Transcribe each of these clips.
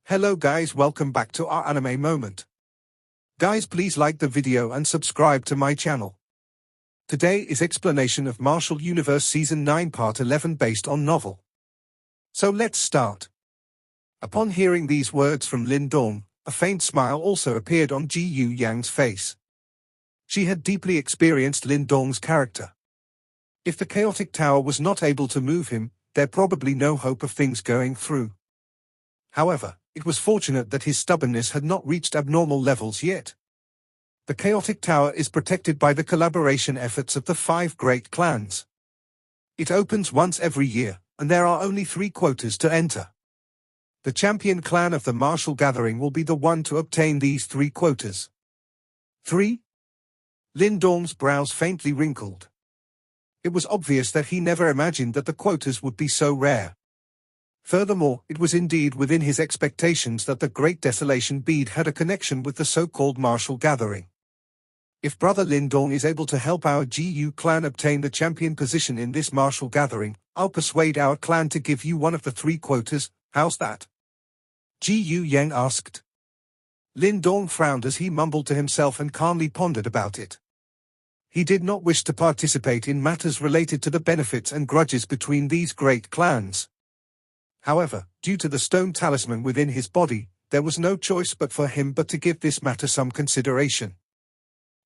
Hello guys, welcome back to our anime moment. Guys, please like the video and subscribe to my channel. Today is explanation of Martial Universe Season 9 Part 11 based on novel. So let's start. Upon hearing these words from Lin Dong, a faint smile also appeared on Ji Yu Yang's face. She had deeply experienced Lin Dong's character. If the chaotic tower was not able to move him, there's probably no hope of things going through. However, it was fortunate that his stubbornness had not reached abnormal levels yet. The chaotic tower is protected by the collaboration efforts of the 5 great clans. It opens once every year, and there are only 3 quotas to enter. The champion clan of the martial gathering will be the one to obtain these 3 quotas. 3. Lin Dong's brows faintly wrinkled. It was obvious that he never imagined that the quotas would be so rare. Furthermore, it was indeed within his expectations that the Great Desolation Bead had a connection with the so-called martial gathering. If Brother Lin Dong is able to help our GU clan obtain the champion position in this martial gathering, I'll persuade our clan to give you one of the 3 quotas. How's that? GU Yang asked. Lin Dong frowned as he mumbled to himself and calmly pondered about it. He did not wish to participate in matters related to the benefits and grudges between these great clans. However, due to the stone talisman within his body, there was no choice but for him to give this matter some consideration.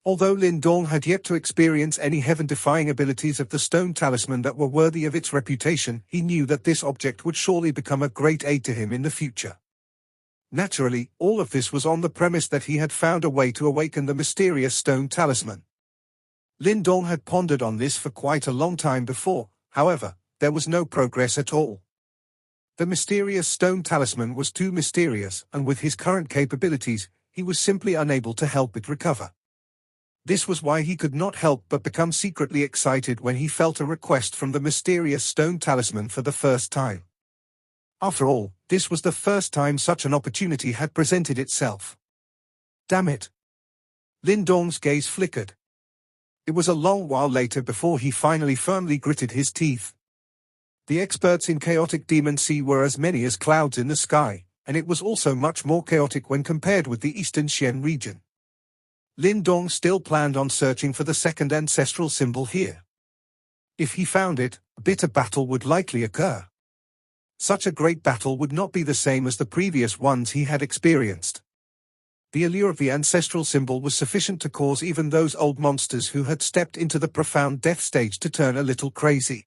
Although Lin Dong had yet to experience any heaven-defying abilities of the stone talisman that were worthy of its reputation, he knew that this object would surely become a great aid to him in the future. Naturally, all of this was on the premise that he had found a way to awaken the mysterious stone talisman. Lin Dong had pondered on this for quite a long time before, however, there was no progress at all. The mysterious stone talisman was too mysterious, and with his current capabilities, he was simply unable to help it recover. This was why he could not help but become secretly excited when he felt a request from the mysterious stone talisman for the first time. After all, this was the first time such an opportunity had presented itself. Damn it! Lin Dong's gaze flickered. It was a long while later before he finally firmly gritted his teeth. The experts in chaotic demon sea were as many as clouds in the sky, and it was also much more chaotic when compared with the Eastern Xian region. Lin Dong still planned on searching for the second ancestral symbol here. If he found it, a bitter battle would likely occur. Such a great battle would not be the same as the previous ones he had experienced. The allure of the ancestral symbol was sufficient to cause even those old monsters who had stepped into the profound death stage to turn a little crazy.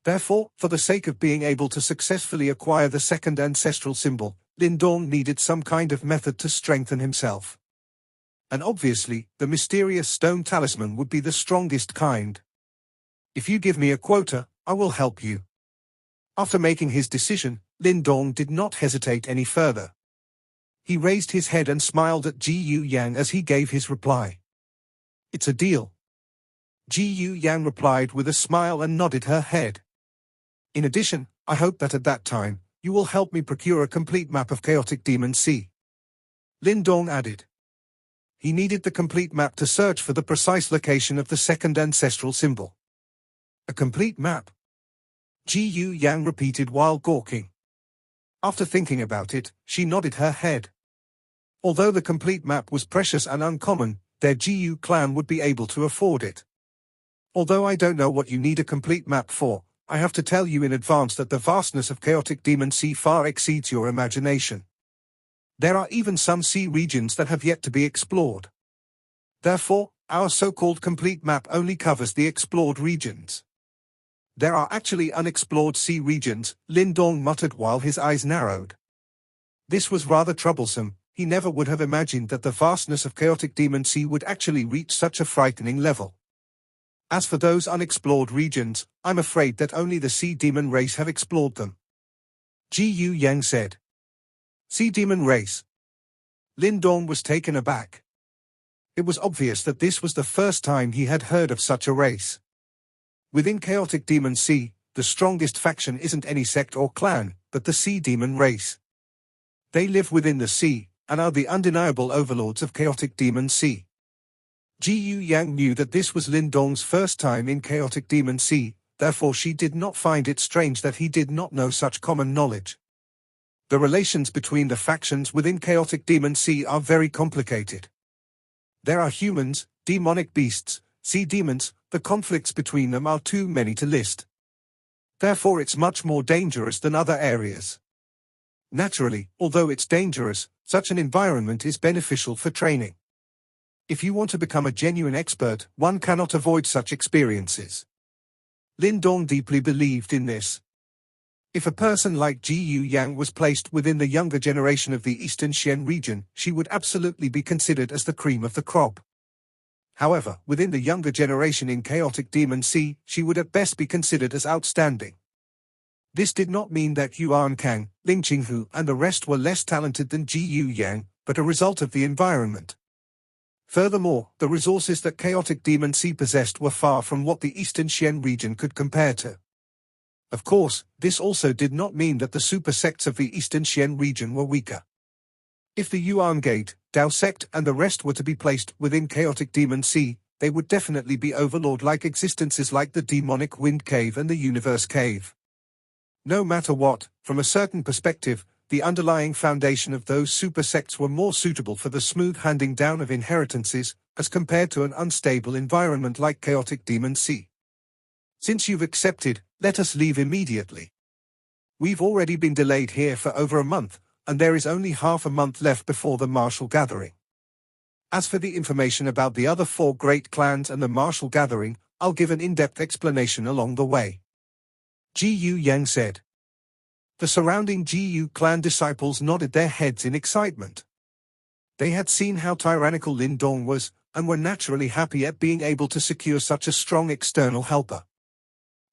Therefore, for the sake of being able to successfully acquire the second ancestral symbol, Lin Dong needed some kind of method to strengthen himself. And obviously, the mysterious stone talisman would be the strongest kind. If you give me a quota, I will help you. After making his decision, Lin Dong did not hesitate any further. He raised his head and smiled at Ji Yu Yang as he gave his reply. It's a deal. Ji Yu Yang replied with a smile and nodded her head. In addition, I hope that at that time, you will help me procure a complete map of chaotic demon sea. Lin Dong added. He needed the complete map to search for the precise location of the second ancestral symbol. A complete map? Ji Yu Yang repeated while gawking. After thinking about it, she nodded her head. Although the complete map was precious and uncommon, their GU clan would be able to afford it. Although I don't know what you need a complete map for, I have to tell you in advance that the vastness of chaotic demon sea far exceeds your imagination. There are even some sea regions that have yet to be explored. Therefore, our so-called complete map only covers the explored regions. There are actually unexplored sea regions, Lin Dong muttered while his eyes narrowed. This was rather troublesome. He never would have imagined that the vastness of chaotic demon sea would actually reach such a frightening level. As for those unexplored regions, I'm afraid that only the sea demon race have explored them. Ji Yu Yang said. Sea demon race. Lin Dong was taken aback. It was obvious that this was the first time he had heard of such a race. Within chaotic demon sea, the strongest faction isn't any sect or clan, but the sea demon race. They live within the sea, and are the undeniable overlords of chaotic demon sea. Ji Yu Yang knew that this was Lin Dong's first time in chaotic demon sea, therefore she did not find it strange that he did not know such common knowledge. The relations between the factions within Chaotic Demon Sea are very complicated. There are humans, demonic beasts, sea demons. The conflicts between them are too many to list. Therefore it's much more dangerous than other areas. Naturally, although it's dangerous, such an environment is beneficial for training. If you want to become a genuine expert, one cannot avoid such experiences. Lin Dong deeply believed in this. If a person like Ji Yu Yang was placed within the younger generation of the Eastern Xian region, she would absolutely be considered as the cream of the crop. However, within the younger generation in Chaotic Demon Sea, she would at best be considered as outstanding. This did not mean that Yuan Kang, Ling Qinghu and the rest were less talented than Ji Yu Yang, but a result of the environment. Furthermore, the resources that Chaotic Demon Sea possessed were far from what the Eastern Xian region could compare to. Of course, this also did not mean that the super sects of the Eastern Xian region were weaker. If the Yuan Gate, Dao sect and the rest were to be placed within Chaotic Demon Sea, they would definitely be overlord-like existences like the Demonic Wind Cave and the Universe Cave. No matter what, from a certain perspective, the underlying foundation of those super sects were more suitable for the smooth handing down of inheritances, as compared to an unstable environment like Chaotic Demon Sea. Since you've accepted, let us leave immediately. We've already been delayed here for over a month, and there is only half a month left before the martial gathering. As for the information about the other 4 great clans and the martial gathering, I'll give an in-depth explanation along the way. Ji Yu Yang said. The surrounding Ji Yu clan disciples nodded their heads in excitement. They had seen how tyrannical Lin Dong was, and were naturally happy at being able to secure such a strong external helper.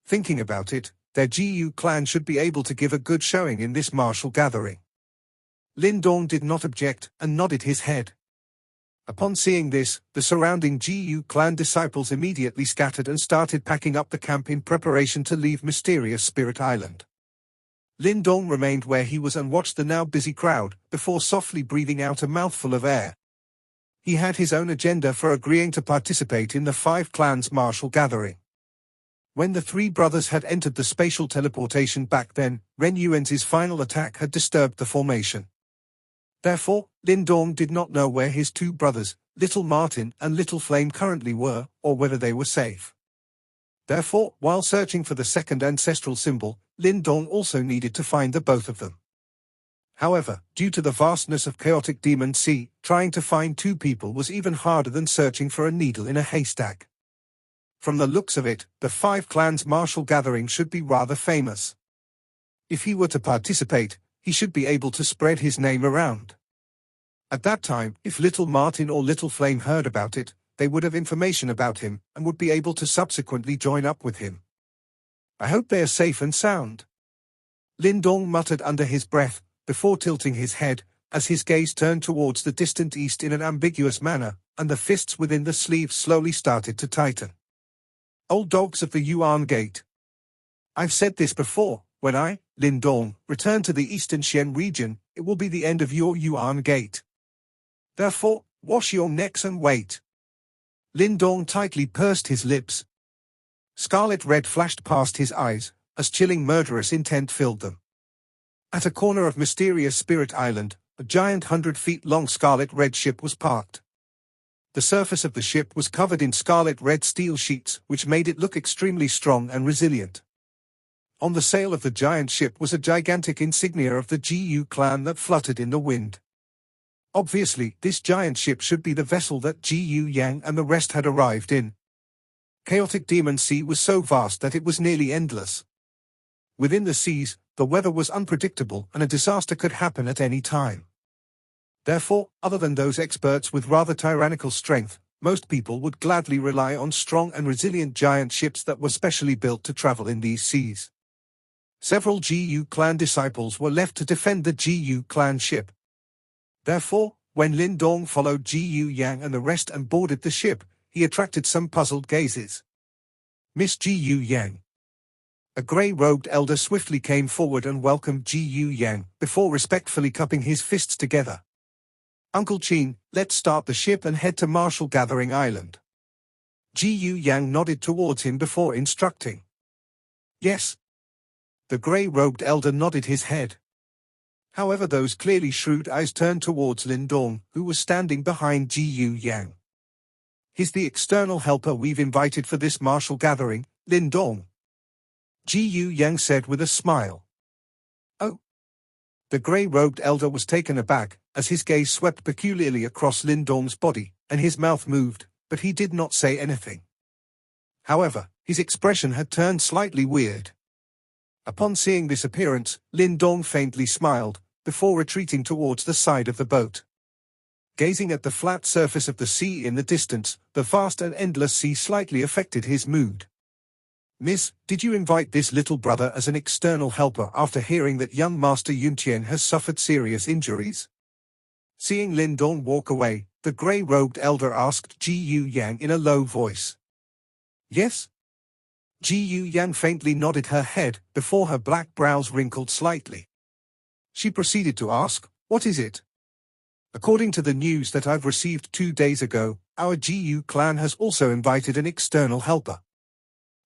Thinking about it, their Ji Yu clan should be able to give a good showing in this martial gathering. Lin Dong did not object, and nodded his head. Upon seeing this, the surrounding Ji Yu clan disciples immediately scattered and started packing up the camp in preparation to leave Mysterious Spirit Island. Lin Dong remained where he was and watched the now busy crowd, before softly breathing out a mouthful of air. He had his own agenda for agreeing to participate in the 5 clans martial gathering. When the 3 brothers had entered the spatial teleportation back then, Ren Yuan's final attack had disturbed the formation. Therefore, Lin Dong did not know where his 2 brothers, Little Martin and Little Flame currently were, or whether they were safe. Therefore, while searching for the second ancestral symbol, Lin Dong also needed to find the both of them. However, due to the vastness of Chaotic Demon Sea, trying to find 2 people was even harder than searching for a needle in a haystack. From the looks of it, the 5 clans martial gathering should be rather famous. If he were to participate, he should be able to spread his name around. At that time, if Little Martin or Little Flame heard about it, they would have information about him, and would be able to subsequently join up with him. I hope they are safe and sound. Lin Dong muttered under his breath, before tilting his head, as his gaze turned towards the distant east in an ambiguous manner, and the fists within the sleeves slowly started to tighten. Old dogs of the Yuan Gate. I've said this before, when I, Lin Dong, return to the Eastern Xian region, it will be the end of your Yuan Gate. Therefore, wash your necks and wait. Lin Dong tightly pursed his lips. Scarlet red flashed past his eyes, as chilling murderous intent filled them. At a corner of Mysterious Spirit Island, a giant 100-feet-long scarlet red ship was parked. The surface of the ship was covered in scarlet red steel sheets, which made it look extremely strong and resilient. On the sail of the giant ship was a gigantic insignia of the Ji Yu clan that fluttered in the wind. Obviously, this giant ship should be the vessel that Ji Yu Yang and the rest had arrived in. Chaotic Demon Sea was so vast that it was nearly endless. Within the seas, the weather was unpredictable and a disaster could happen at any time. Therefore, other than those experts with rather tyrannical strength, most people would gladly rely on strong and resilient giant ships that were specially built to travel in these seas. Several Ji Yu clan disciples were left to defend the Ji Yu clan ship. Therefore, when Lin Dong followed Ji Yu Yang and the rest and boarded the ship, he attracted some puzzled gazes. Miss Ji Yu Yang. A grey-robed elder swiftly came forward and welcomed Ji Yu Yang, before respectfully cupping his fists together. Uncle Qin, let's start the ship and head to Martial Gathering Island. Ji Yu Yang nodded towards him before instructing. Yes. The grey-robed elder nodded his head. However, those clearly shrewd eyes turned towards Lin Dong, who was standing behind Ji Yu Yang. "He's the external helper we've invited for this martial gathering, Lin Dong," Ji Yu Yang said with a smile. "Oh." The grey-robed elder was taken aback, as his gaze swept peculiarly across Lin Dong's body, and his mouth moved, but he did not say anything. However, his expression had turned slightly weird. Upon seeing this appearance, Lin Dong faintly smiled, before retreating towards the side of the boat. Gazing at the flat surface of the sea in the distance, the vast and endless sea slightly affected his mood. "Miss, did you invite this little brother as an external helper after hearing that young Master Yuntian has suffered serious injuries?" Seeing Lin Dong walk away, the grey-robed elder asked Ji Yu Yang in a low voice. "Yes?" Ji Yu Yang faintly nodded her head, before her black brows wrinkled slightly. She proceeded to ask, "What is it?" "According to the news that I've received 2 days ago, our Ji Yu clan has also invited an external helper.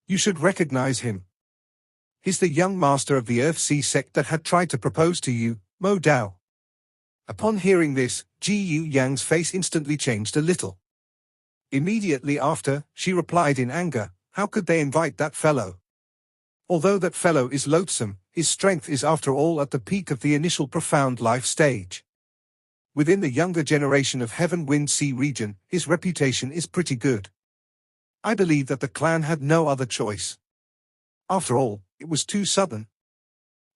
You should recognize him. He's the young master of the Earth-Sea sect that had tried to propose to you, Mo Dao." Upon hearing this, Ji Yu Yang's face instantly changed a little. Immediately after, she replied in anger, "How could they invite that fellow? Although that fellow is loathsome, his strength is after all at the peak of the initial profound life stage. Within the younger generation of Heaven Wind Sea region, his reputation is pretty good. I believe that the clan had no other choice. After all, it was too sudden."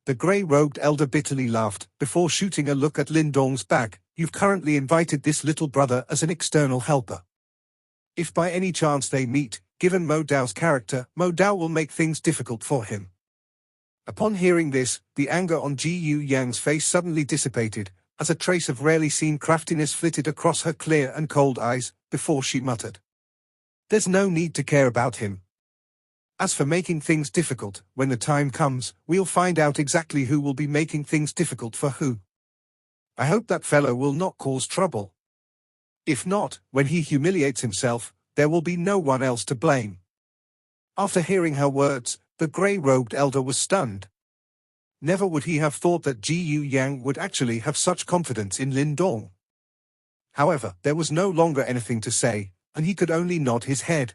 The grey-robed elder bitterly laughed, before shooting a look at Lin Dong's back. "You've currently invited this little brother as an external helper. If by any chance they meet, given Mo Dao's character, Mo Dao will make things difficult for him." Upon hearing this, the anger on Ji Yu Yang's face suddenly dissipated, as a trace of rarely seen craftiness flitted across her clear and cold eyes, before she muttered, "There's no need to care about him. As for making things difficult, when the time comes, we'll find out exactly who will be making things difficult for who. I hope that fellow will not cause trouble. If not, when he humiliates himself, there will be no one else to blame." After hearing her words, the grey-robed elder was stunned. Never would he have thought that Ji Yu Yang would actually have such confidence in Lin Dong. However, there was no longer anything to say, and he could only nod his head.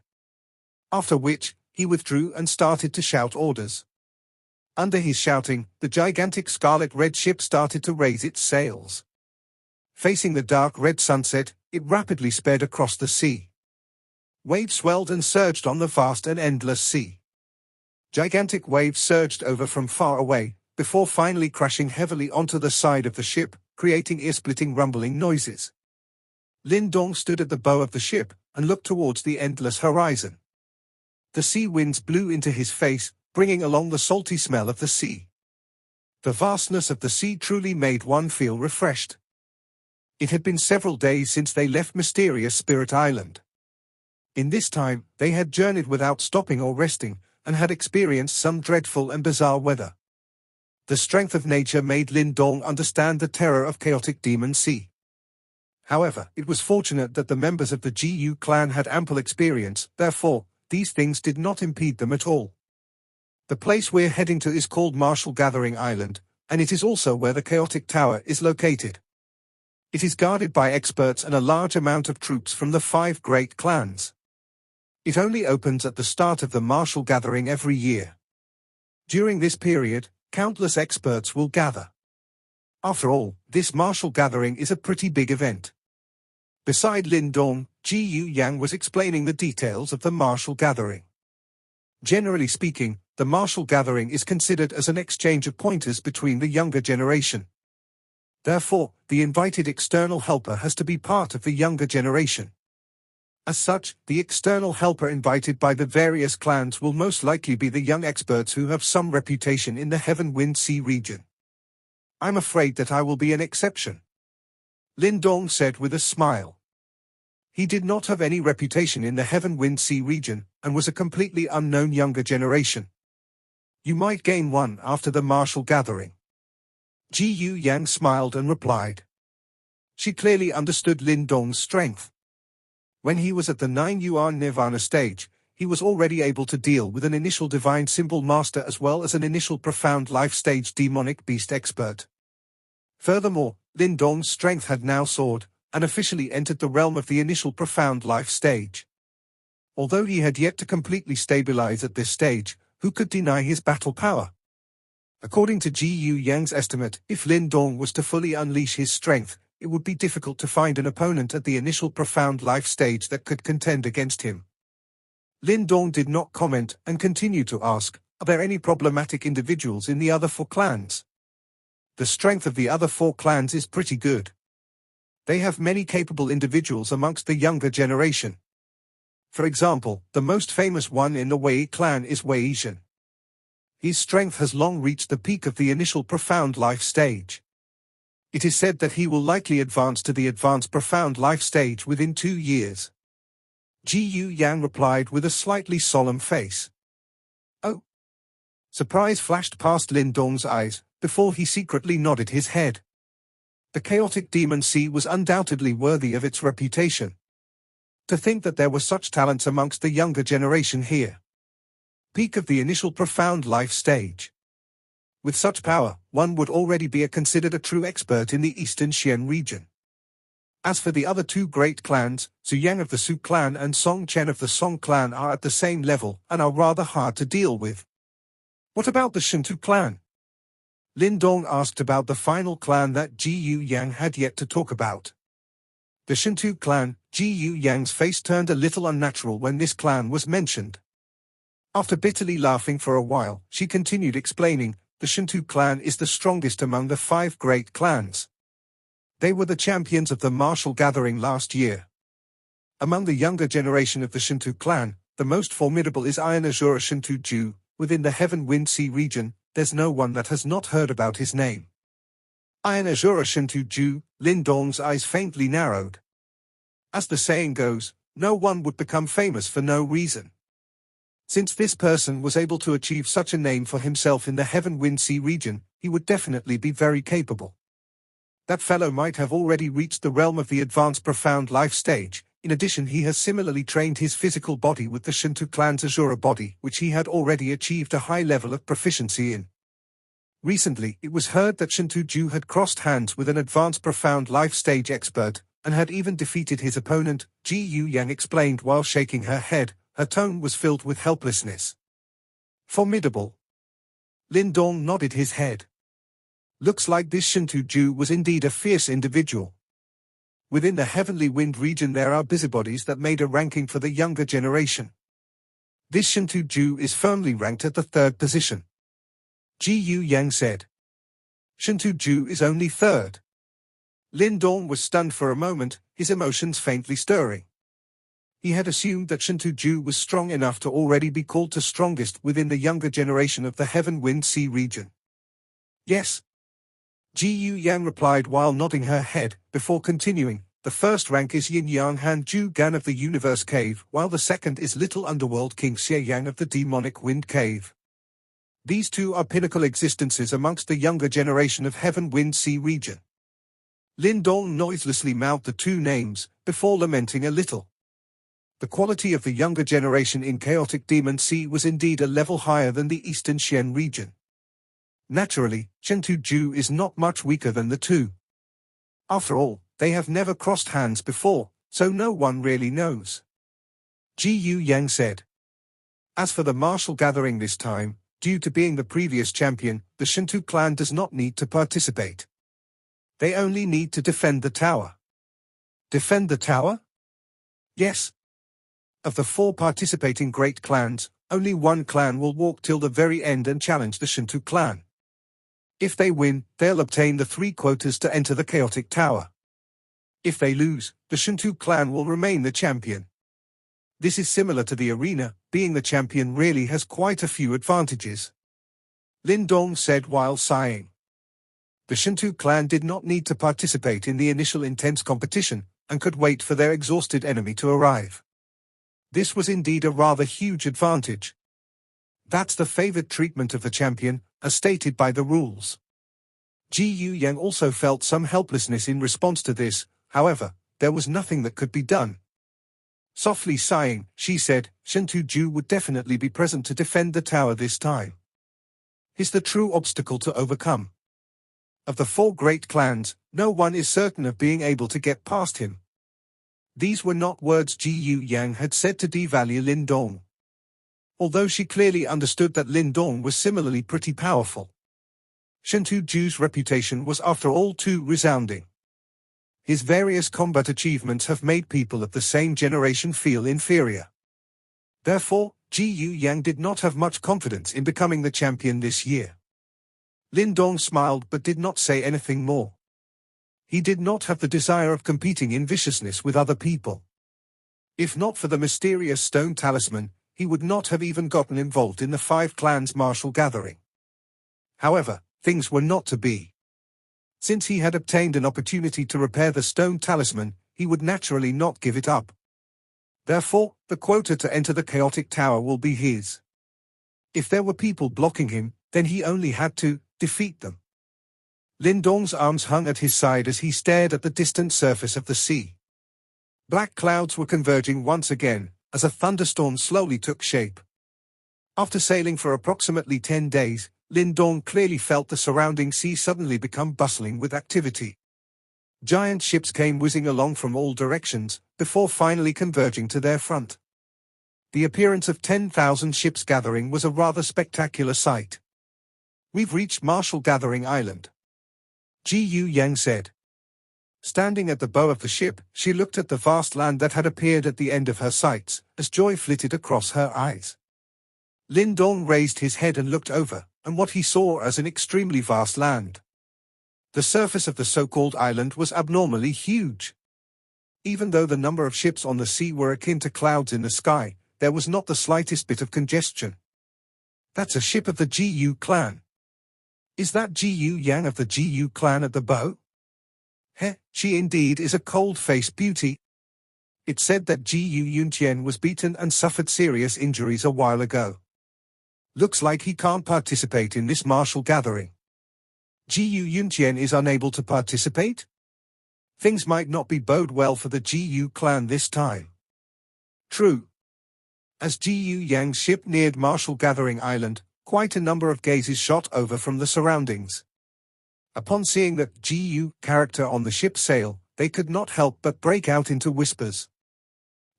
After which, he withdrew and started to shout orders. Under his shouting, the gigantic scarlet-red ship started to raise its sails. Facing the dark red sunset, it rapidly sped across the sea. Waves swelled and surged on the vast and endless sea. Gigantic waves surged over from far away, before finally crashing heavily onto the side of the ship, creating ear-splitting rumbling noises. Lin Dong stood at the bow of the ship, and looked towards the endless horizon. The sea winds blew into his face, bringing along the salty smell of the sea. The vastness of the sea truly made one feel refreshed. It had been several days since they left mysterious Spirit Island. In this time, they had journeyed without stopping or resting, and had experienced some dreadful and bizarre weather. The strength of nature made Lin Dong understand the terror of chaotic demon sea. However, it was fortunate that the members of the Ji Yu clan had ample experience, therefore, these things did not impede them at all. The place we're heading to is called Martial Gathering Island, and it is also where the Chaotic Tower is located. It is guarded by experts and a large amount of troops from the 5 great clans. It only opens at the start of the Martial Gathering every year. During this period, countless experts will gather. After all, this Martial Gathering is a pretty big event. Beside Lin Dong, Ji Yu Yang was explaining the details of the Martial Gathering. Generally speaking, the Martial Gathering is considered as an exchange of pointers between the younger generation. Therefore, the invited external helper has to be part of the younger generation. As such, the external helper invited by the various clans will most likely be the young experts who have some reputation in the Heaven Wind Sea region. I'm afraid that I will be an exception, Lin Dong said with a smile. He did not have any reputation in the Heaven Wind Sea region, and was a completely unknown younger generation. You might gain one after the Martial Gathering. Ji Yu Yang smiled and replied. She clearly understood Lin Dong's strength. When he was at the 9 Yuan Nirvana stage, he was already able to deal with an initial divine symbol master as well as an initial profound life stage demonic beast expert. Furthermore, Lin Dong's strength had now soared, and officially entered the realm of the initial profound life stage. Although he had yet to completely stabilize at this stage, who could deny his battle power? According to Ji Yu Yang's estimate, if Lin Dong was to fully unleash his strength, it would be difficult to find an opponent at the initial profound life stage that could contend against him. Lin Dong did not comment and continued to ask, "Are there any problematic individuals in the other 4 clans?" The strength of the other 4 clans is pretty good. They have many capable individuals amongst the younger generation. For example, the most famous one in the Wei clan is Voyage. His strength has long reached the peak of the initial profound life stage. It is said that he will likely advance to the advanced profound life stage within 2 years. Ji Yu Yang replied with a slightly solemn face. "Oh." Surprise flashed past Lin Dong's eyes, before he secretly nodded his head. The chaotic demon sea was undoubtedly worthy of its reputation. To think that there were such talents amongst the younger generation here. Peak of the initial profound life stage. With such power, one would already be considered a true expert in the Eastern Xian region. As for the other 2 great clans, Su Yang of the Su clan and Song Chen of the Song clan are at the same level and are rather hard to deal with. What about the Shintu clan? Lin Dong asked about the final clan that Ji Yu Yang had yet to talk about. The Shintu clan. Ji Yu Yang's face turned a little unnatural when this clan was mentioned. After bitterly laughing for a while, she continued explaining, "The Shintu clan is the strongest among the 5 great clans. They were the champions of the martial gathering last year. Among the younger generation of the Shintu clan, the most formidable is Iron Azura Shintu Ju. Within the Heaven Wind Sea region, there's no one that has not heard about his name." Iron Azura Shintu Ju. Lin Dong's eyes faintly narrowed. As the saying goes, no one would become famous for no reason. Since this person was able to achieve such a name for himself in the Heaven Wind Sea region, he would definitely be very capable. That fellow might have already reached the realm of the advanced profound life stage. In addition, he has similarly trained his physical body with the Shinto clan's Azura body, which he had already achieved a high level of proficiency in. Recently, it was heard that Shinto Ju had crossed hands with an advanced profound life stage expert, and had even defeated his opponent, Ji Yu Yang explained while shaking her head. Her tone was filled with helplessness. "Formidable." Lin Dong nodded his head. Looks like this Shinto Ju was indeed a fierce individual. Within the Heavenly Wind region there are busybodies that made a ranking for the younger generation. This Shinto Ju is firmly ranked at the 3rd position. Ji Yu Yang said. Shinto Ju is only 3rd. Lin Dong was stunned for a moment, his emotions faintly stirring. He had assumed that Shinto Ju was strong enough to already be called to strongest within the younger generation of the Heaven Wind Sea region. Yes. Ji Yu Yang replied while nodding her head, before continuing, "The first rank is Yin Yang Han Ju Gan of the Universe Cave, while the second is Little Underworld King Xie Yang of the Demonic Wind Cave. These 2 are pinnacle existences amongst the younger generation of Heaven Wind Sea region." Lin Dong noiselessly mouthed the 2 names, before lamenting a little. The quality of the younger generation in Chaotic Demon Sea was indeed a level higher than the Eastern Xian region. Naturally, Shinto Ju is not much weaker than the 2. After all, they have never crossed hands before, so no one really knows. Ji Yu Yang said. As for the martial gathering this time, due to being the previous champion, the Shinto clan does not need to participate. They only need to defend the tower. Defend the tower? Yes. Of the 4 participating great clans, only one clan will walk till the very end and challenge the Shinto clan. If they win, they'll obtain the 3 quotas to enter the Chaotic Tower. If they lose, the Shinto clan will remain the champion. This is similar to the arena, being the champion really has quite a few advantages. Lin Dong said while sighing. The Shinto clan did not need to participate in the initial intense competition, and could wait for their exhausted enemy to arrive. This was indeed a rather huge advantage. That's the favored treatment of the champion, as stated by the rules. Ji Yu Yang also felt some helplessness in response to this, however, there was nothing that could be done. Softly sighing, she said, Shinto Ju would definitely be present to defend the tower this time. He's the true obstacle to overcome. Of the 4 great clans, no one is certain of being able to get past him. These were not words Ji Yu Yang had said to devalue Lin Dong. Although she clearly understood that Lin Dong was similarly pretty powerful. Shen Tuju's reputation was after all too resounding. His various combat achievements have made people of the same generation feel inferior. Therefore, Ji Yu Yang did not have much confidence in becoming the champion this year. Lin Dong smiled but did not say anything more. He did not have the desire of competing in viciousness with other people. If not for the mysterious stone talisman, he would not have even gotten involved in the 5 clans martial gathering. However, things were not to be. Since he had obtained an opportunity to repair the stone talisman, he would naturally not give it up. Therefore, the quota to enter the chaotic tower will be his. If there were people blocking him, then he only had to defeat them. Lin Dong's arms hung at his side as he stared at the distant surface of the sea. Black clouds were converging once again, as a thunderstorm slowly took shape. After sailing for approximately 10 days, Lin Dong clearly felt the surrounding sea suddenly become bustling with activity. Giant ships came whizzing along from all directions, before finally converging to their front. The appearance of 10,000 ships gathering was a rather spectacular sight. "We've reached Martial Gathering Island," Ji Yu Yang said. Standing at the bow of the ship, she looked at the vast land that had appeared at the end of her sights, as joy flitted across her eyes. Lin Dong raised his head and looked over, and what he saw as an extremely vast land. The surface of the so-called island was abnormally huge. Even though the number of ships on the sea were akin to clouds in the sky, there was not the slightest bit of congestion. "That's a ship of the Ji Yu clan. Is that Ji Yu Yang of the Ji Yu clan at the bow? Heh, she indeed is a cold-faced beauty." It said that Ji Yu Yuntian was beaten and suffered serious injuries a while ago. Looks like he can't participate in this martial gathering. Ji Yu Yuntian is unable to participate? Things might not bode well for the Ji Yu clan this time. True. As Ji Yu Yang's ship neared Martial Gathering Island, quite a number of gazes shot over from the surroundings. Upon seeing the Ji Yu character on the ship's sail, they could not help but break out into whispers.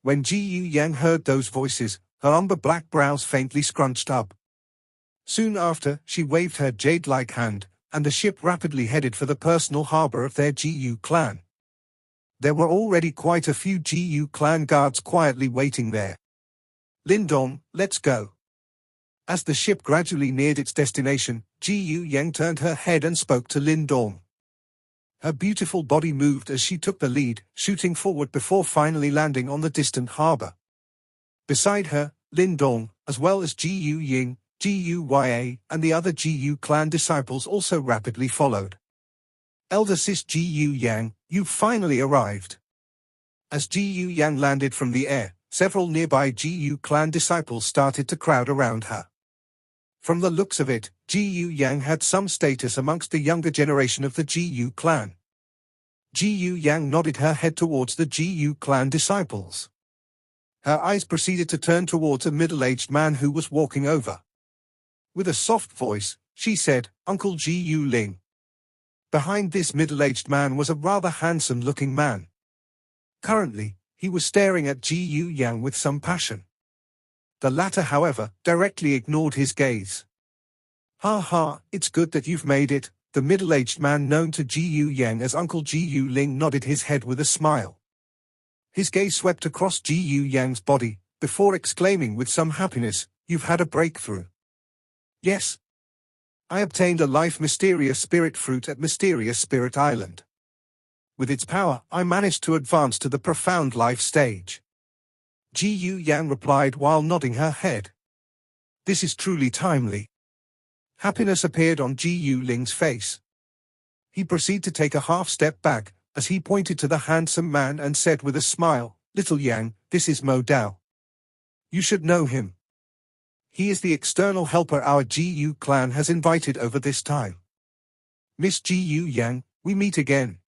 When Ji Yu Yang heard those voices, her umber black brows faintly scrunched up. Soon after, she waved her jade-like hand, and the ship rapidly headed for the personal harbor of their Ji Yu clan. There were already quite a few Ji Yu clan guards quietly waiting there. "Lin Dong, let's go." As the ship gradually neared its destination, Ji Yu Yang turned her head and spoke to Lin Dong. Her beautiful body moved as she took the lead, shooting forward before finally landing on the distant harbor. Beside her, Lin Dong, as well as Ji Yu Ying, Ji Yu Ya, and the other Ji Yu clan disciples also rapidly followed. "Elder Sis Ji Yu Yang, you've finally arrived." As Ji Yu Yang landed from the air, several nearby Ji Yu clan disciples started to crowd around her. From the looks of it, Ji Yu Yang had some status amongst the younger generation of the Ji Yu clan. Ji Yu Yang nodded her head towards the Ji Yu clan disciples. Her eyes proceeded to turn towards a middle-aged man who was walking over. With a soft voice, she said, "Uncle Ji Yu Ling." Behind this middle-aged man was a rather handsome-looking man. Currently, he was staring at Ji Yu Yang with some passion. The latter, however, directly ignored his gaze. "Ha ha, it's good that you've made it," the middle-aged man known to Ji Yu Yang as Uncle Ji Yu Ling nodded his head with a smile. His gaze swept across Ji Yu Yang's body, before exclaiming with some happiness, "You've had a breakthrough." "Yes. I obtained a life mysterious spirit fruit at Mysterious Spirit Island. With its power, I managed to advance to the profound life stage." Ji Yu Yang replied while nodding her head. "This is truly timely." Happiness appeared on Ji Yu Ling's face. He proceeded to take a half-step back, as he pointed to the handsome man and said with a smile, "Little Yang, this is Mo Dao. You should know him. He is the external helper our Ji Yu clan has invited over this time. Miss Ji Yu Yang, we meet again,"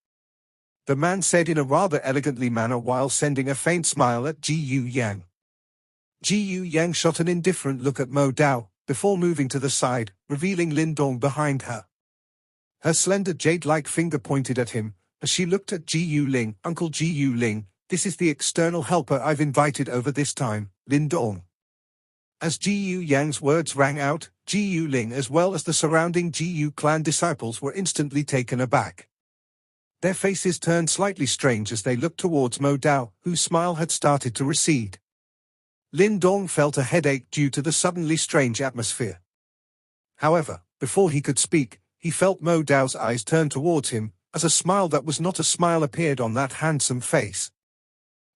the man said in a rather elegantly manner while sending a faint smile at Ji Yu Yang. Ji Yu Yang shot an indifferent look at Mo Dao, before moving to the side, revealing Lin Dong behind her. Her slender jade-like finger pointed at him, as she looked at Ji Ling. Uncle Ji Ling, this is the external helper I've invited over this time, Lin Dong. As Ji Yang's words rang out, Ji Ling as well as the surrounding Ji clan disciples were instantly taken aback. Their faces turned slightly strange as they looked towards Mo Dao, whose smile had started to recede. Lin Dong felt a headache due to the suddenly strange atmosphere. However, before he could speak, he felt Mo Dao's eyes turn towards him, as a smile that was not a smile appeared on that handsome face.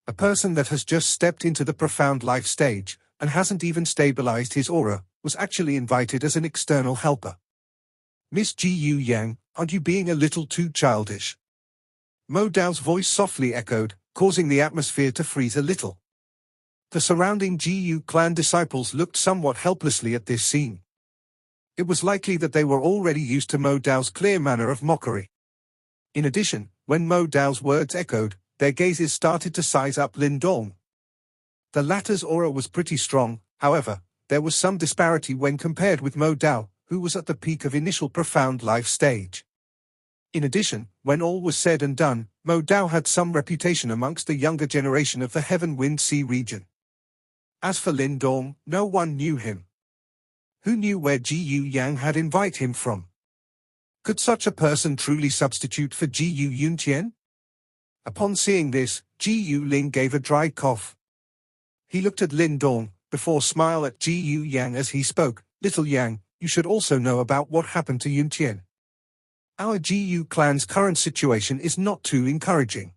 A person that has just stepped into the profound life stage, and hasn't even stabilized his aura, was actually invited as an external helper. Miss Ji Yang, aren't you being a little too childish? Mo Dao's voice softly echoed, causing the atmosphere to freeze a little. The surrounding Ji clan disciples looked somewhat helplessly at this scene. It was likely that they were already used to Mo Dao's clear manner of mockery. In addition, when Mo Dao's words echoed, their gazes started to size up Lin Dong. The latter's aura was pretty strong, however, there was some disparity when compared with Mo Dao, who was at the peak of initial profound life stage. In addition, when all was said and done, Mo Dao had some reputation amongst the younger generation of the Heaven Wind Sea region. As for Lin Dong, no one knew him. Who knew where Ji Yang had invited him from? Could such a person truly substitute for Ji Yuntian? Upon seeing this, Ji Ling gave a dry cough. He looked at Lin Dong, before smile at Ji Yang as he spoke. Little Yang, you should also know about what happened to Yuntian. Our Ji clan's current situation is not too encouraging.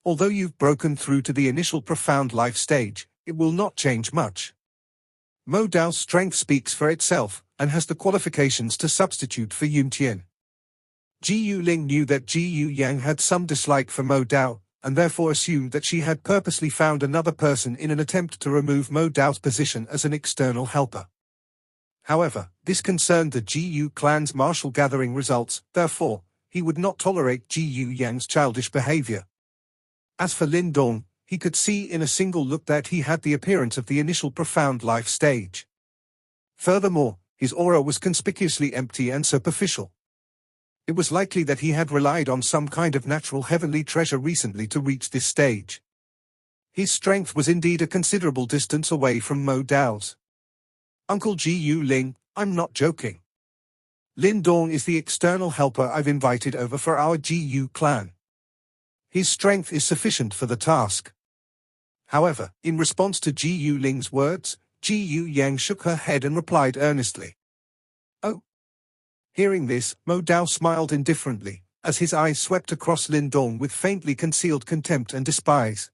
Although you've broken through to the initial profound life stage, it will not change much. Mo Dao's strength speaks for itself, and has the qualifications to substitute for Yuntian. Ji Ling knew that Ji Yang had some dislike for Mo Dao, and therefore assumed that she had purposely found another person in an attempt to remove Mo Dao's position as an external helper. However, this concerned the Ji clan's martial gathering results, therefore, he would not tolerate Ji Yang's childish behavior. As for Lin Dong, he could see in a single look that he had the appearance of the initial profound life stage. Furthermore, his aura was conspicuously empty and superficial. It was likely that he had relied on some kind of natural heavenly treasure recently to reach this stage. His strength was indeed a considerable distance away from Mo Dao's. Uncle Ji Ling, I'm not joking. Lin Dong is the external helper I've invited over for our Ji clan. His strength is sufficient for the task. However, in response to Ji Ling's words, Ji Yang shook her head and replied earnestly. Oh. Hearing this, Mo Dao smiled indifferently, as his eyes swept across Lin Dong with faintly concealed contempt and despise.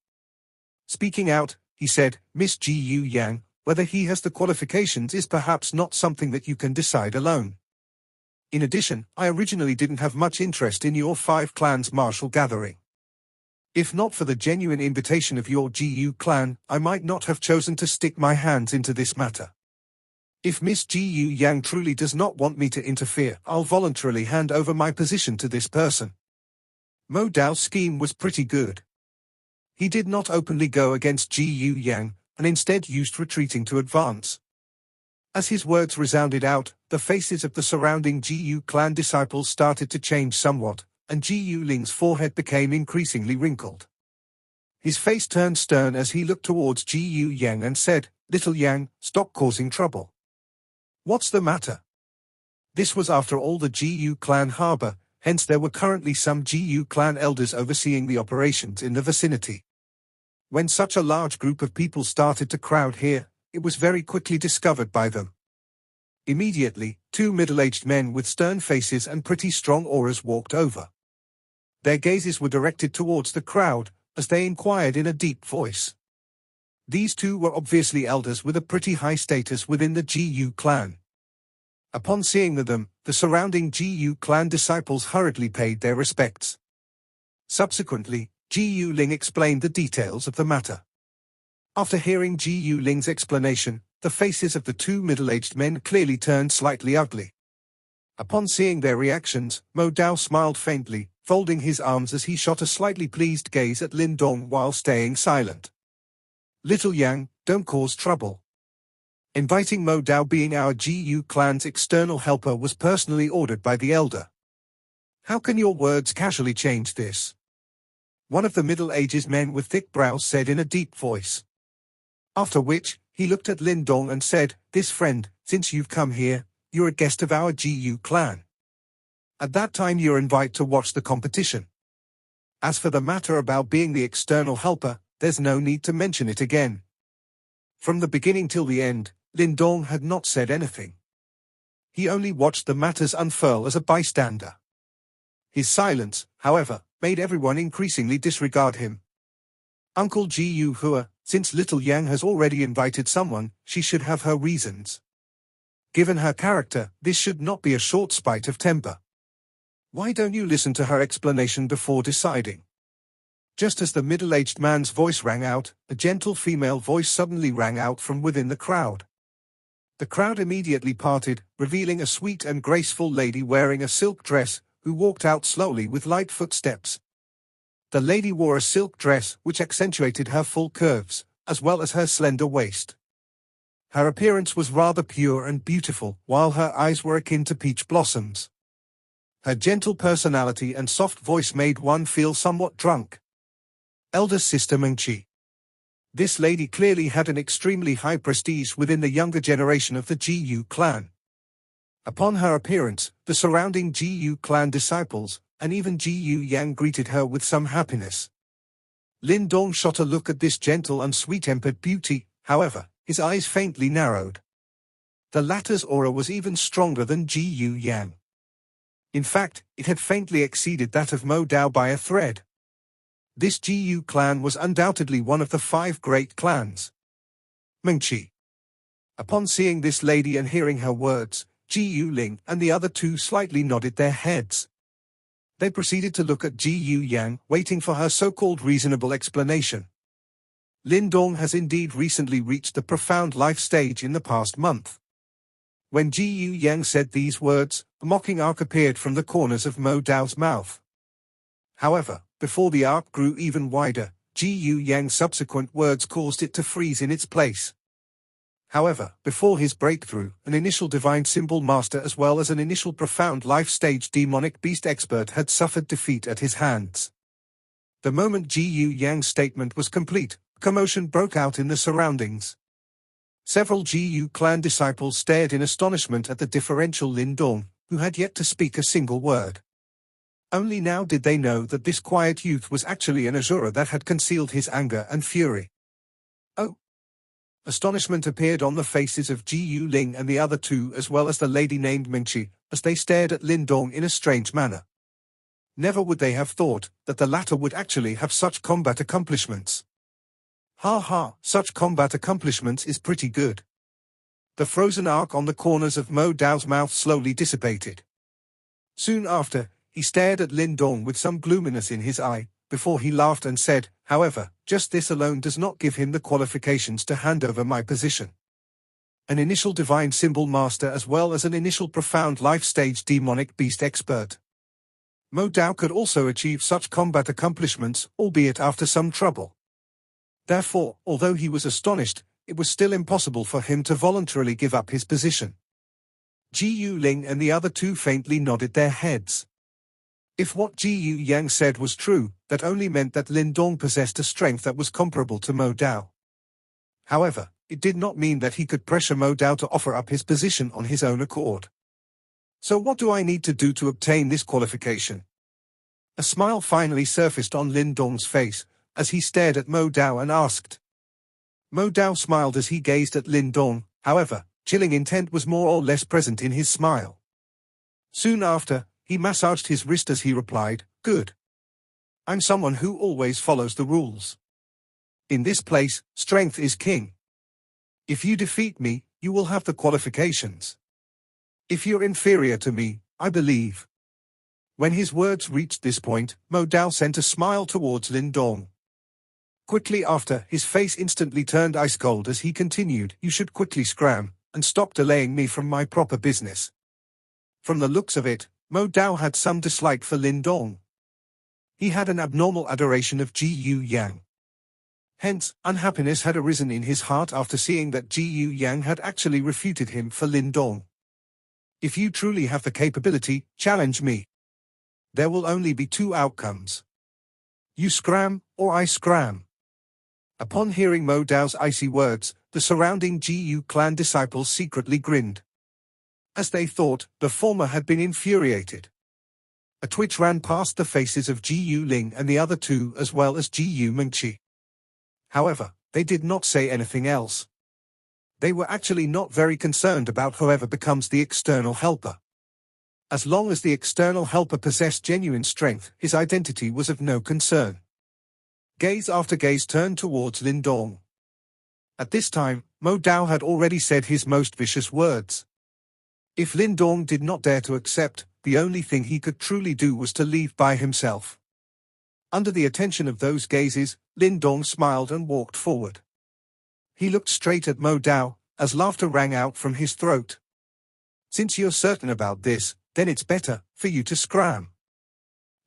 Speaking out, he said, Miss Ji Yang, whether he has the qualifications is perhaps not something that you can decide alone. In addition, I originally didn't have much interest in your 5 clans martial gathering. If not for the genuine invitation of your Ji clan, I might not have chosen to stick my hands into this matter. If Miss Ji Yang truly does not want me to interfere, I'll voluntarily hand over my position to this person. Mo Dao's scheme was pretty good. He did not openly go against Ji Yang, and instead used retreating to advance. As his words resounded out, the faces of the surrounding Ji clan disciples started to change somewhat, and Ji Ling's forehead became increasingly wrinkled. His face turned stern as he looked towards Ji Yang and said, Little Yang, stop causing trouble. What's the matter? This was after all the Ji clan harbor, hence there were currently some Ji clan elders overseeing the operations in the vicinity. When such a large group of people started to crowd here, it was very quickly discovered by them. Immediately, 2 middle-aged men with stern faces and pretty strong auras walked over. Their gazes were directed towards the crowd, as they inquired in a deep voice. These 2 were obviously elders with a pretty high status within the Ji clan. Upon seeing them, the surrounding Ji clan disciples hurriedly paid their respects. Subsequently, Ji Ling explained the details of the matter. After hearing Ji Ling's explanation, the faces of the 2 middle-aged men clearly turned slightly ugly. Upon seeing their reactions, Mo Dao smiled faintly, folding his arms as he shot a slightly pleased gaze at Lin Dong while staying silent. Little Yang, don't cause trouble. Inviting Mo Dao being our Ji clan's external helper was personally ordered by the elder. How can your words casually change this? One of the middle-aged men with thick brows said in a deep voice. After which, he looked at Lin Dong and said, "This friend, since you've come here, you're a guest of our GU clan. At that time you're invited to watch the competition. As for the matter about being the external helper, there's no need to mention it again." From the beginning till the end, Lin Dong had not said anything. He only watched the matters unfurl as a bystander. His silence, however, made everyone increasingly disregard him. Uncle Ji Hua, since little Yang has already invited someone, she should have her reasons. Given her character, this should not be a short spite of temper. Why don't you listen to her explanation before deciding? Just as the middle-aged man's voice rang out, a gentle female voice suddenly rang out from within the crowd. The crowd immediately parted, revealing a sweet and graceful lady wearing a silk dress, who walked out slowly with light footsteps. The lady wore a silk dress which accentuated her full curves, as well as her slender waist. Her appearance was rather pure and beautiful, while her eyes were akin to peach blossoms. Her gentle personality and soft voice made one feel somewhat drunk. Elder Sister Mengqi. This lady clearly had an extremely high prestige within the younger generation of the GU clan. Upon her appearance, the surrounding GU clan disciples, and even GU Yang greeted her with some happiness. Lin Dong shot a look at this gentle and sweet-tempered beauty, however, his eyes faintly narrowed. The latter's aura was even stronger than GU Yang. In fact, it had faintly exceeded that of Mo Dao by a thread. This GU clan was undoubtedly one of the 5 great clans. Mengqi. Upon seeing this lady and hearing her words, GU Ling and the other 2 slightly nodded their heads. They proceeded to look at GU Yang, waiting for her so-called reasonable explanation. Lin Dong has indeed recently reached the profound life stage in the past month. When GU Yang said these words, a mocking arc appeared from the corners of Mo Dao's mouth. However, before the arc grew even wider, GU Yang's subsequent words caused it to freeze in its place. However, before his breakthrough, an initial divine symbol master as well as an initial profound life stage demonic beast expert had suffered defeat at his hands. The moment GU Yang's statement was complete, commotion broke out in the surroundings. Several GU clan disciples stared in astonishment at the deferential Lin Dong, who had yet to speak a single word. Only now did they know that this quiet youth was actually an Azura that had concealed his anger and fury. Oh! Astonishment appeared on the faces of GU Ling and the other 2 as well as the lady named Mengqi, as they stared at Lin Dong in a strange manner. Never would they have thought that the latter would actually have such combat accomplishments. Ha ha, such combat accomplishments is pretty good. The frozen arc on the corners of Mo Dao's mouth slowly dissipated. Soon after, he stared at Lin Dong with some gloominess in his eye, before he laughed and said, "However, just this alone does not give him the qualifications to hand over my position. An initial divine symbol master as well as an initial profound life stage demonic beast expert. Mo Dao could also achieve such combat accomplishments, albeit after some trouble. Therefore, although he was astonished, it was still impossible for him to voluntarily give up his position." GU Ling and the other 2 faintly nodded their heads. If what GU Yang said was true, that only meant that Lin Dong possessed a strength that was comparable to Mo Dao. However, it did not mean that he could pressure Mo Dao to offer up his position on his own accord. So what do I need to do to obtain this qualification? A smile finally surfaced on Lin Dong's face, as he stared at Mo Dao and asked. Mo Dao smiled as he gazed at Lin Dong, however, chilling intent was more or less present in his smile. Soon after, he massaged his wrist as he replied, "Good. I'm someone who always follows the rules. In this place, strength is king. If you defeat me, you will have the qualifications. If you're inferior to me, I believe." When his words reached this point, Mo Dao sent a smile towards Lin Dong. Quickly after, his face instantly turned ice cold as he continued, "You should quickly scram, and stop delaying me from my proper business." From the looks of it, Mo Dao had some dislike for Lin Dong. He had an abnormal adoration of GU Yang. Hence, unhappiness had arisen in his heart after seeing that GU Yang had actually refuted him for Lin Dong. "If you truly have the capability, challenge me. There will only be two outcomes. You scram, or I scram. Upon hearing Mo Dao's icy words, the surrounding GU clan disciples secretly grinned. As they thought, the former had been infuriated. A twitch ran past the faces of GU Ling and the other two as well as GU Mengqi. However, they did not say anything else. They were actually not very concerned about whoever becomes the external helper. As long as the external helper possessed genuine strength, his identity was of no concern. Gaze after gaze turned towards Lin Dong. At this time, Mo Dao had already said his most vicious words. If Lin Dong did not dare to accept, the only thing he could truly do was to leave by himself. Under the attention of those gazes, Lin Dong smiled and walked forward. He looked straight at Mo Dao, as laughter rang out from his throat. Since you're certain about this, then it's better for you to scram.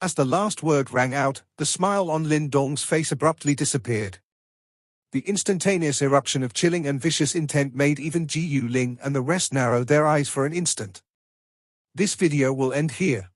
As the last word rang out, the smile on Lin Dong's face abruptly disappeared. The instantaneous eruption of chilling and vicious intent made even Ji Yu Ling and the rest narrow their eyes for an instant. This video will end here.